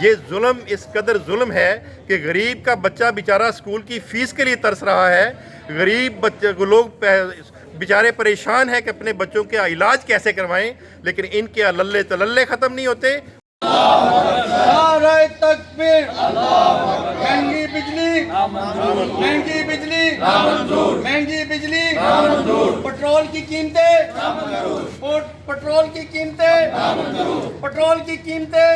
یہ ظلم اس قدر ظلم ہے کہ غریب کا بچہ بیچارہ اسکول کی فیس کے لیے ترس رہا ہے. غریب بچے لوگ بیچارے پریشان ہیں کہ اپنے بچوں کے علاج کیسے کروائیں، لیکن ان کے للے تللے ختم نہیں ہوتے. نعرہ تکبیر، مہنگی بجلی، مہنگی بجلی، مہنگی بجلی، پٹرول کی قیمتیں، پٹرول کی قیمتیں، پٹرول کی قیمتیں.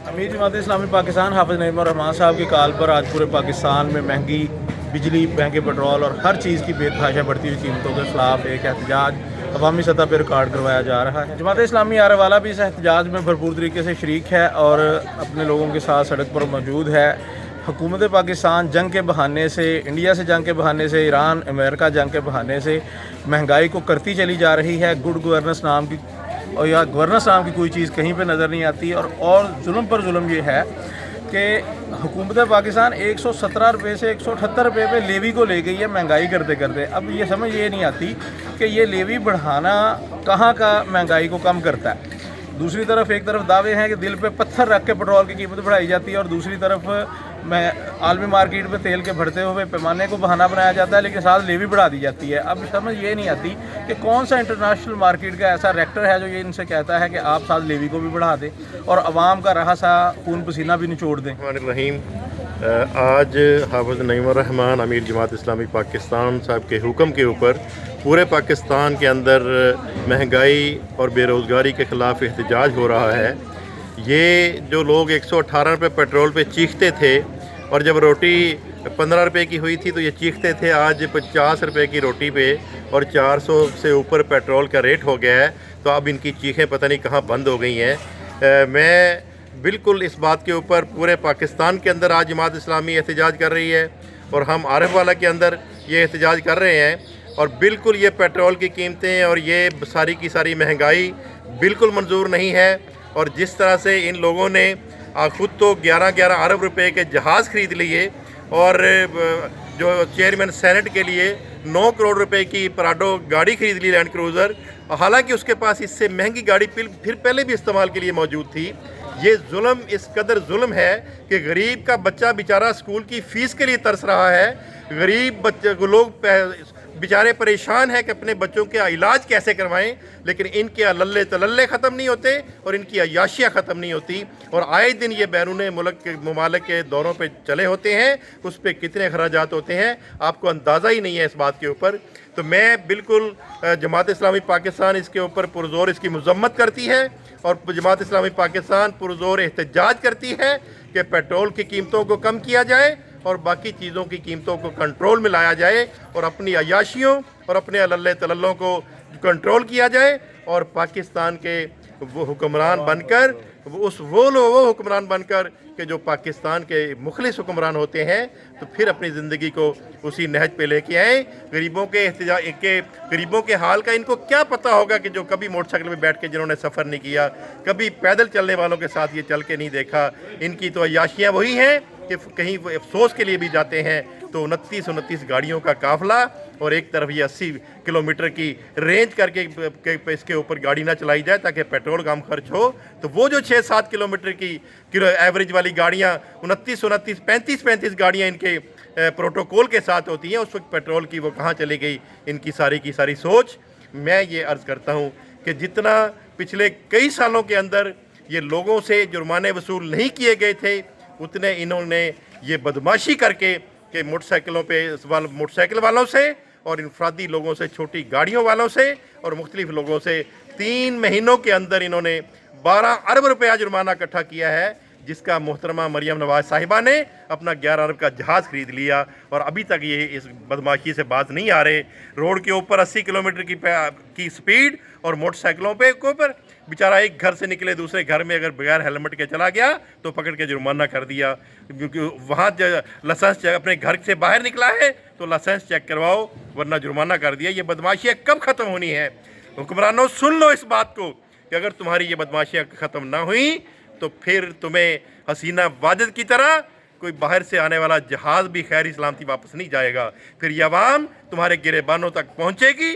امیر جماعت اسلامی پاکستان حافظ نعیم الرحمان صاحب کی کال پر آج پورے پاکستان میں مہنگی بجلی، مہنگے پٹرول اور ہر چیز کی بے تحاشا بڑھتی ہوئی قیمتوں کے خلاف ایک احتجاج عوامی سطح پر ریکارڈ کروایا جا رہا ہے. جماعت اسلامی آرہ والا بھی اس احتجاج میں بھرپور طریقے سے شریک ہے اور اپنے لوگوں کے ساتھ سڑک پر موجود ہے. حکومت پاکستان جنگ کے بہانے سے، انڈیا سے جنگ کے بہانے سے، ایران امریکہ جنگ کے بہانے سے مہنگائی کو کرتی چلی جا رہی ہے. گڈ گورننس نام کی اور یا گورننس نام کی کوئی چیز کہیں پہ نظر نہیں آتی. اور ظلم پر ظلم یہ ہے کہ حکومت پاکستان 117 روپے سے 178 روپے پہ لیوی کو لے گئی ہے مہنگائی کرتے کرتے. اب یہ سمجھ یہ نہیں آتی کہ یہ لیوی بڑھانا کہاں کا مہنگائی کو کم کرتا ہے. دوسری طرف ایک طرف دعوے ہیں کہ دل پہ پتھر رکھ کے پٹرول کی قیمت بڑھائی جاتی ہے اور دوسری طرف عالمی مارکیٹ پہ تیل کے بڑھتے ہوئے پیمانے کو بہانہ بنایا جاتا ہے، لیکن ساتھ لیوی بڑھا دی جاتی ہے. اب سمجھ یہ نہیں آتی کہ کون سا انٹرنیشنل مارکیٹ کا ایسا ریکٹر ہے جو یہ ان سے کہتا ہے کہ آپ ساتھ لیوی کو بھی بڑھا دیں اور عوام کا رہا سا خون پسینہ بھی نچوڑ دیں. الرحیم، آج حافظ نعیم الرحمان امیر جماعت اسلامی پاکستان صاحب کے حکم کے اوپر پورے پاکستان کے اندر مہنگائی اور بے روزگاری کے خلاف احتجاج ہو رہا ہے. یہ جو لوگ 118 روپے پیٹرول پہ چیختے تھے اور جب روٹی 15 روپے کی ہوئی تھی تو یہ چیختے تھے، آج 50 روپے کی روٹی پہ اور 400 سے اوپر پیٹرول کا ریٹ ہو گیا ہے، تو اب ان کی چیخیں پتہ نہیں کہاں بند ہو گئی ہیں. میں بالکل اس بات کے اوپر پورے پاکستان کے اندر آج جماعت اسلامی احتجاج کر رہی ہے اور ہم عارف والا کے اندر یہ احتجاج کر رہے ہیں. اور بالکل یہ پیٹرول کی قیمتیں اور یہ ساری کی ساری مہنگائی بالکل منظور نہیں ہے. اور جس طرح سے ان لوگوں نے خود تو 11 ارب روپے کے جہاز خرید لیے اور جو چیئرمین سینٹ کے لیے 9 کروڑ روپے کی پراڈو گاڑی خرید لی لینڈ کروزر، حالانکہ اس کے پاس اس سے مہنگی گاڑی پھر پہلے بھی استعمال کے لیے موجود تھی. یہ ظلم اس قدر ظلم ہے کہ غریب کا بچہ بیچارہ اسکول کی فیس کے لیے ترس رہا ہے. غریب بچے لوگ بیچارے پریشان ہیں کہ اپنے بچوں کے علاج کیسے کروائیں، لیکن ان کے للے تللے ختم نہیں ہوتے اور ان کی عیاشیاں ختم نہیں ہوتی. اور آئے دن یہ بیرون ملک کے ممالک کے دوروں پہ چلے ہوتے ہیں، اس پہ کتنے اخراجات ہوتے ہیں آپ کو اندازہ ہی نہیں ہے اس بات کے اوپر. تو میں بالکل جماعت اسلامی پاکستان اس کے اوپر پرزور اس کی مذمت کرتی ہے اور جماعت اسلامی پاکستان پرزور احتجاج کرتی ہے کہ پیٹرول کی قیمتوں کو کم کیا جائے اور باقی چیزوں کی قیمتوں کو کنٹرول میں لایا جائے اور اپنی عیاشیوں اور اپنے للے تللوں کو کنٹرول کیا جائے اور پاکستان کے وہ حکمران بن کر وہ حکمران بن کر کہ جو پاکستان کے مخلص حکمران ہوتے ہیں تو پھر اپنی زندگی کو اسی نہج پہ لے کے آئیں. غریبوں کے حال کا ان کو کیا پتہ ہوگا کہ جو کبھی موٹر سائیکل پہ بیٹھ کے جنہوں نے سفر نہیں کیا، کبھی پیدل چلنے والوں کے ساتھ یہ چل کے نہیں دیکھا. ان کی تو عیاشیاں وہی ہیں کہ کہیں وہ افسوس کے لیے بھی جاتے ہیں تو 29 گاڑیوں کا قافلہ اور ایک طرف یہ 80 کلومیٹر کی رینج کر کے اس کے اوپر گاڑی نہ چلائی جائے تاکہ پیٹرول کم خرچ ہو. تو وہ جو 6-7 کلومیٹر کی ایوریج والی گاڑیاں 35 گاڑیاں ان کے پروٹوکول کے ساتھ ہوتی ہیں، اس وقت پیٹرول کی وہ کہاں چلی گئی ان کی ساری سوچ. میں یہ عرض کرتا ہوں کہ جتنا پچھلے کئی سالوں کے اندر یہ لوگوں سے جرمانے وصول نہیں کیے گئے تھے، اتنے انہوں نے یہ بدماشی کر کے کہ موٹر سائیکل والوں سے اور انفرادی لوگوں سے، چھوٹی گاڑیوں والوں سے اور مختلف لوگوں سے 3 مہینوں کے اندر انہوں نے 12 ارب روپیہ جرمانہ اکٹھا کیا ہے، جس کا محترمہ مریم نواز صاحبہ نے اپنا 11 ارب کا جہاز خرید لیا اور ابھی تک یہ اس بدماشی سے باز نہیں آ رہے. روڈ کے اوپر 80 کلومیٹر کی سپیڈ اور موٹر سائیکلوں پہ اوپر بیچارہ ایک گھر سے نکلے دوسرے گھر میں اگر بغیر ہیلمٹ کے چلا گیا تو پکڑ کے جرمانہ کر دیا. کیونکہ وہاں لائسنس اپنے گھر سے باہر نکلا ہے تو لائسنس چیک کرواؤ ورنہ جرمانہ کر دیا. یہ بدماشیاں کب ختم ہونی ہے؟ حکمرانوں سن لو اس بات کو کہ اگر تمہاری یہ بدماشیاں ختم نہ ہوئیں تو پھر تمہیں حسینہ واجد کی طرح کوئی باہر سے آنے والا جہاز بھی خیر سلامتی واپس نہیں جائے گا. پھر یہ عوام تمہارے گریبانوں تک پہنچے گی